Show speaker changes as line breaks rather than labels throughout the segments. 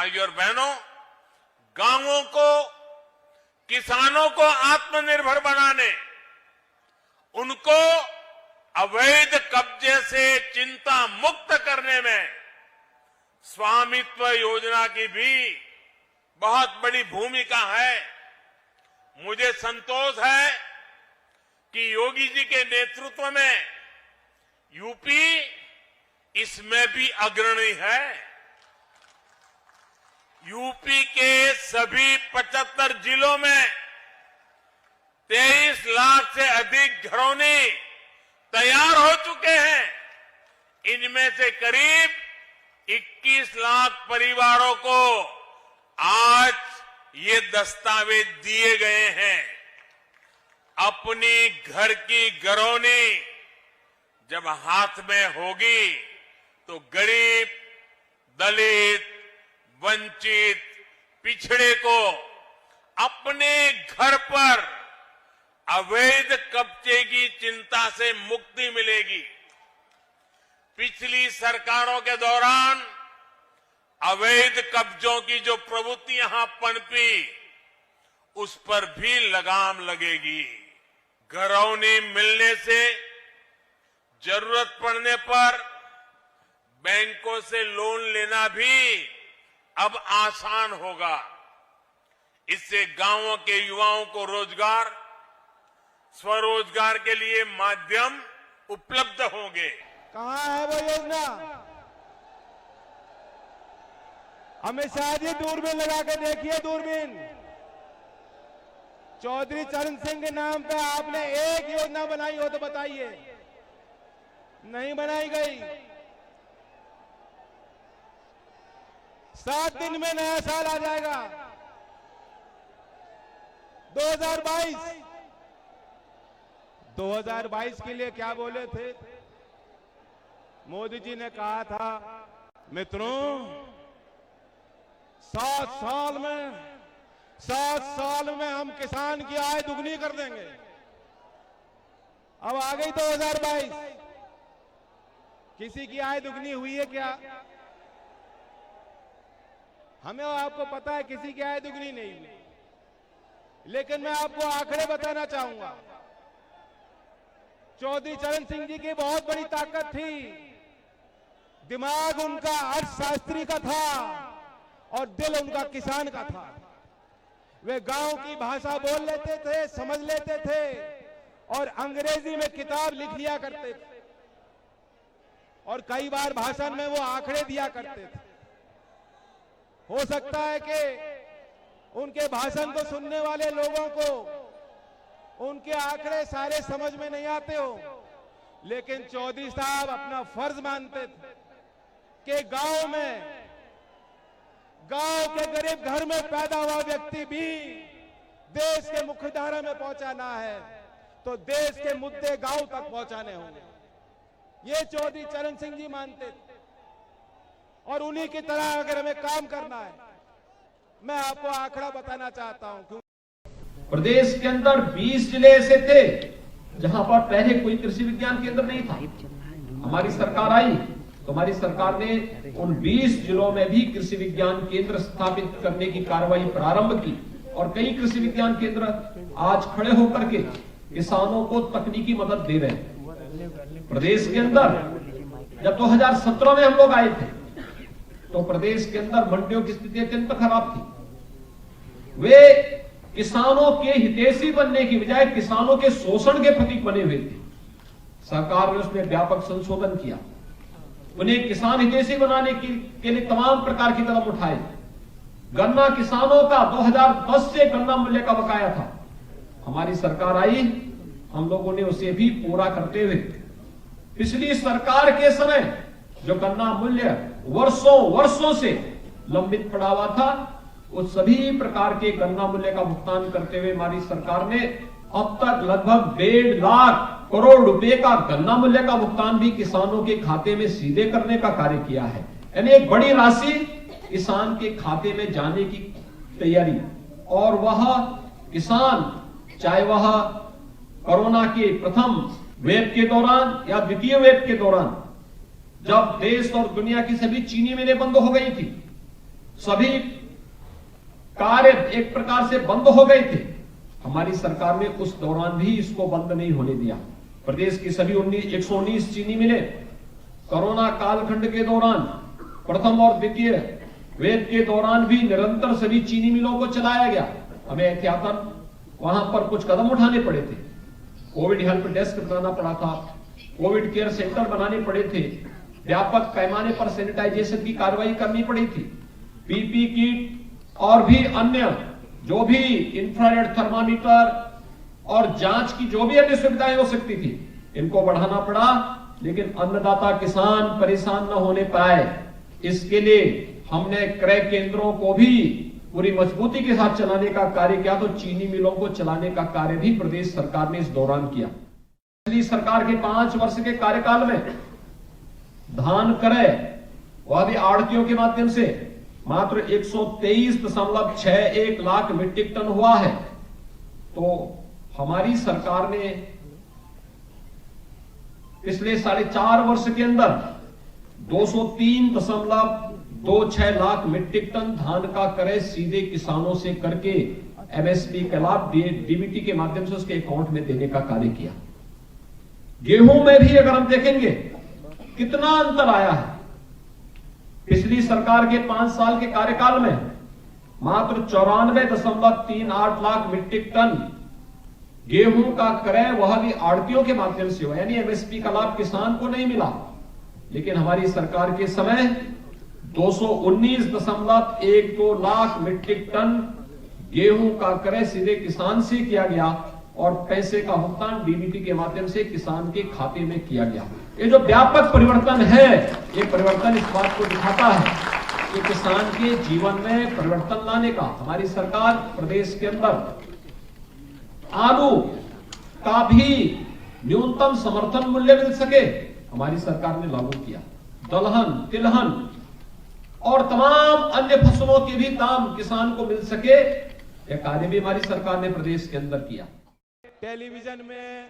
भाइयों और बहनों, गांवों को, किसानों को आत्मनिर्भर बनाने, उनको अवैध कब्जे से चिंता मुक्त करने में स्वामित्व योजना की भी बहुत बड़ी भूमिका है। मुझे संतोष है कि योगी जी के नेतृत्व में यूपी इसमें भी अग्रणी है। यूपी के सभी 75 जिलों में 23 लाख से अधिक घरौनी तैयार हो चुके हैं। इनमें से करीब 21 लाख परिवारों को आज ये दस्तावेज दिए गए हैं। अपनी घर की घरौनी जब हाथ में होगी तो गरीब, दलित, वंचित, पिछड़े को अपने घर पर अवैध कब्जे की चिंता से मुक्ति मिलेगी। पिछली सरकारों के दौरान अवैध कब्जों की जो प्रवृत्ति यहां पनपी, उस पर भी लगाम लगेगी। घरौनी मिलने से जरूरत पड़ने पर बैंकों से लोन लेना भी अब आसान होगा। इससे गांवों के युवाओं को रोजगार, स्वरोजगार के लिए माध्यम उपलब्ध होंगे।
कहां है वो योजना? अमित शाह जी, दूरबीन लगा के देखिए, दूरबीन। चौधरी चरण सिंह के नाम पे आपने एक योजना बनाई हो तो बताइए। नहीं बनाई गई। 7 दिन में नया साल आ जाएगा, 2022। 2022 के लिए क्या बोले थे? मोदी जी ने कहा था, मित्रों 7 साल में हम किसान की आय दुगनी कर देंगे। अब आ गई 2022। किसी की आय दुगनी हुई है क्या? हमें आपको पता है किसी की आय दुगनी नहीं हुई। लेकिन मैं आपको आंकड़े बताना चाहूंगा। चौधरी चरण सिंह जी की बहुत बड़ी ताकत थी। दिमाग उनका अर्थशास्त्री का था और दिल उनका किसान का था। वे गांव की भाषा बोल लेते थे, समझ लेते थे और अंग्रेजी में किताब लिख लिया करते थे और कई बार भाषण में वो आंकड़े दिया करते थे। हो सकता है कि उनके भाषण को सुनने वाले लोगों को उनके आंकड़े सारे समझ में नहीं आते हो, लेकिन चौधरी साहब अपना फर्ज मानते थे कि गांव के गरीब घर में पैदा हुआ व्यक्ति भी देश के मुख्यधारा में पहुंचाना है तो देश के मुद्दे गांव तक पहुंचाने होंगे। ये चौधरी चरण सिंह जी मानते थे और उन्हीं की तरह अगर हमें काम करना है, मैं आपको आंकड़ा बताना चाहता हूं।
प्रदेश के अंदर 20 जिले ऐसे थे जहां पर पहले कोई कृषि विज्ञान केंद्र नहीं था। हमारी सरकार आई तो हमारी सरकार ने उन 20 जिलों में भी कृषि विज्ञान केंद्र स्थापित करने की कार्रवाई प्रारंभ की और कई कृषि विज्ञान केंद्र आज खड़े होकर के किसानों को तकनीकी मदद दे रहे हैं। प्रदेश के अंदर जब 2017 में हम लोग आए थे तो प्रदेश के अंदर मंडियों की स्थिति अत्यंत खराब थी। वे किसानों के हितैषी बनने की बजाय किसानों के शोषण के प्रतीक बने हुए थे। सरकार ने उसमें व्यापक संशोधन किया, उन्हें किसान हितैषी बनाने के लिए तमाम प्रकार के कदम उठाए। गन्ना किसानों का 2010 से गन्ना मूल्य का बकाया था। हमारी सरकार आई, हम लोगों ने उसे भी पूरा करते हुए पिछली सरकार के समय जो गन्ना मूल्य वर्षों से लंबित पड़ा हुआ था, उस सभी प्रकार के गन्ना मूल्य का भुगतान करते हुए हमारी सरकार ने अब तक लगभग 1.5 लाख करोड़ रुपए का गन्ना मूल्य का भुगतान भी किसानों के खाते में सीधे करने का कार्य किया है। यानी एक बड़ी राशि किसान के खाते में जाने की तैयारी। और वह किसान, चाहे वह कोरोना के प्रथम वेव के दौरान या द्वितीय वेव के दौरान, जब देश और दुनिया की सभी चीनी मिलें बंद हो गई थी, सभी कार्य एक प्रकार से बंद हो गए थे। हमारी सरकार ने उस दौरान भी इसको बंद नहीं होने दिया। प्रदेश की सभी 119 चीनी मिलें कोरोना कालखंड के दौरान, प्रथम और द्वितीय वेव के दौरान भी निरंतर सभी चीनी मिलों को चलाया गया। हमें एहतियातन वहां पर कुछ कदम उठाने पड़े थे। कोविड हेल्प डेस्क बनाना पड़ा था, कोविड केयर सेंटर बनाने पड़े थे, व्यापक पैमाने पर सैनिटाइजेशन की कार्रवाई करनी पड़ी थी, पीपी किट और भी अन्य जो भी इंफ्रारेड थर्मामीटर और जांच की जो भी अन्य सुविधाएं हो सकती थी, इनको बढ़ाना पड़ा। लेकिन अन्नदाता किसान परेशान न होने पाए, इसके लिए हमने क्रय केंद्रों को भी पूरी मजबूती के साथ चलाने का कार्य किया। तो चीनी मिलों को चलाने का कार्य भी प्रदेश सरकार ने इस दौरान किया। पिछली सरकार के 5 वर्ष के कार्यकाल में धान क्रय वह भी आढ़तियों के माध्यम से मात्र 123.61 लाख मीट्रिक टन हुआ है। तो हमारी सरकार ने पिछले 4.5 वर्ष के अंदर 203.26 लाख मीट्रिक टन धान का क्रय सीधे किसानों से करके एमएसपी के लाभ डीबीटी के माध्यम से उसके अकाउंट में देने का कार्य किया। गेहूं में भी अगर हम देखेंगे कितना अंतर आया है। पिछली सरकार के 5 साल के कार्यकाल में मात्र 94.38 लाख मीट्रिक टन गेहूं का क्रय वह भी आढ़तियों के माध्यम से हुआ, यानी एमएसपी का लाभ किसान को नहीं मिला। लेकिन हमारी सरकार के समय 219.12 लाख मीट्रिक टन गेहूं का क्रय सीधे किसान से किया गया और पैसे का भुगतान डीबीटी के माध्यम से किसान के खाते में किया गया। ये जो व्यापक परिवर्तन है, ये परिवर्तन इस बात को दिखाता है कि किसान के जीवन में परिवर्तन लाने का हमारी सरकार प्रदेश के अंदर आलू का भी न्यूनतम समर्थन मूल्य मिल सके, हमारी सरकार ने लागू किया। दलहन, तिलहन और तमाम अन्य फसलों के भी दाम किसान को मिल सके, यह कार्य भी हमारी सरकार ने प्रदेश के अंदर किया।
टेलीविजन में,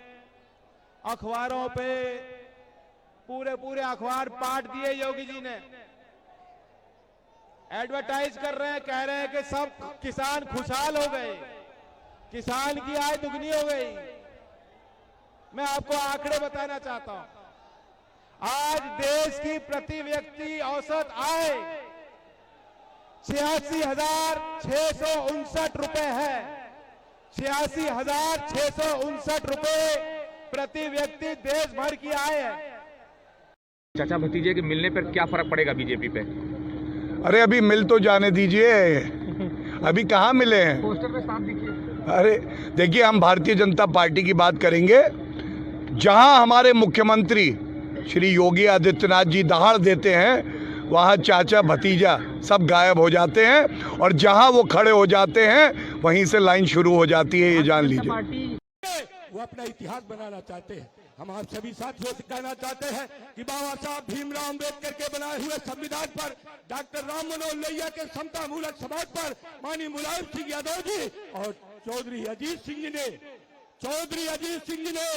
अखबारों पे पूरे अखबार पाट दिए योगी जी ने, एडवर्टाइज कर रहे हैं, कह रहे हैं कि सब किसान खुशहाल हो गए, किसान की आय दुगनी हो गई। मैं आपको आंकड़े बताना चाहता हूं। आज देश की प्रति व्यक्ति औसत आय 86,659 रुपए है। 86,659 रुपए प्रति व्यक्ति देश भर की आय है।
चाचा भतीजे के मिलने पर क्या फर्क पड़ेगा बीजेपी पे?
अरे अभी मिल तो जाने दीजिए, अभी कहाँ मिले हैं?
पोस्टर पे साफ दिखिए।
अरे देखिए, हम भारतीय जनता पार्टी की बात करेंगे। जहां हमारे मुख्यमंत्री श्री योगी आदित्यनाथ जी दहाड़ देते हैं, वहां चाचा भतीजा सब गायब हो जाते हैं, और जहां वो खड़े हो जाते हैं वहीं से लाइन शुरू हो जाती है, ये जान लीजिए।
वो अपना इतिहास बनाना चाहते हैं। हम आप सभी साथियों से कहना चाहते हैं कि बाबा साहब भीमराव अम्बेडकर के बनाए हुए संविधान पर, डॉक्टर राम मनोहर लोहिया के समता मूलक समाज पर माननीय मुलायम सिंह यादव जी और चौधरी अजीत सिंह जी ने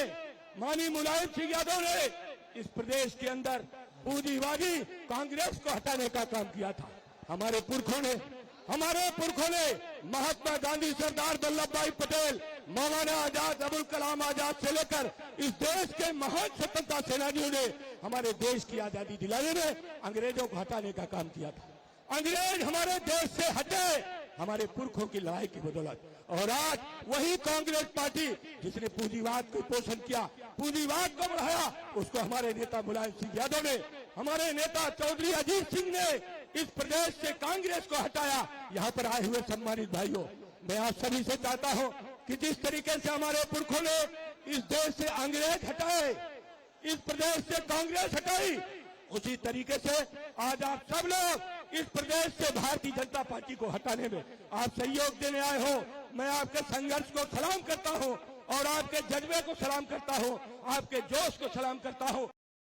माननीय मुलायम सिंह यादव ने इस प्रदेश के अंदर पूंजीवादी कांग्रेस को हटाने का काम किया था। हमारे पुरखों ने महात्मा गांधी, सरदार वल्लभ भाई पटेल, मौलाना आजाद, अबुल कलाम आजाद से लेकर इस देश के महान स्वतंत्रता सेनानियों ने हमारे देश की आजादी दिलाने में अंग्रेजों को हटाने का काम किया था। अंग्रेज हमारे देश से हटे हमारे पुरखों की लड़ाई की बदौलत। और आज वही कांग्रेस पार्टी जिसने पूंजीवाद को पोषण किया, पूंजीवाद को बढ़ाया, उसको हमारे नेता मुलायम सिंह यादव ने, हमारे नेता चौधरी अजीत सिंह ने इस प्रदेश से कांग्रेस को हटाया। यहाँ पर आए हुए सम्मानित भाइयों, मैं आप सभी से चाहता हूँ कि जिस तरीके से हमारे पुरखों ने इस देश से अंग्रेज हटाए, इस प्रदेश से कांग्रेस हटाई, उसी तरीके से आज आप सब लोग इस प्रदेश से भारतीय जनता पार्टी को हटाने में आप सहयोग देने आए हो। मैं आपके संघर्ष को सलाम करता हूं और आपके जज्बे को सलाम करता हूं, आपके जोश को सलाम करता हूं।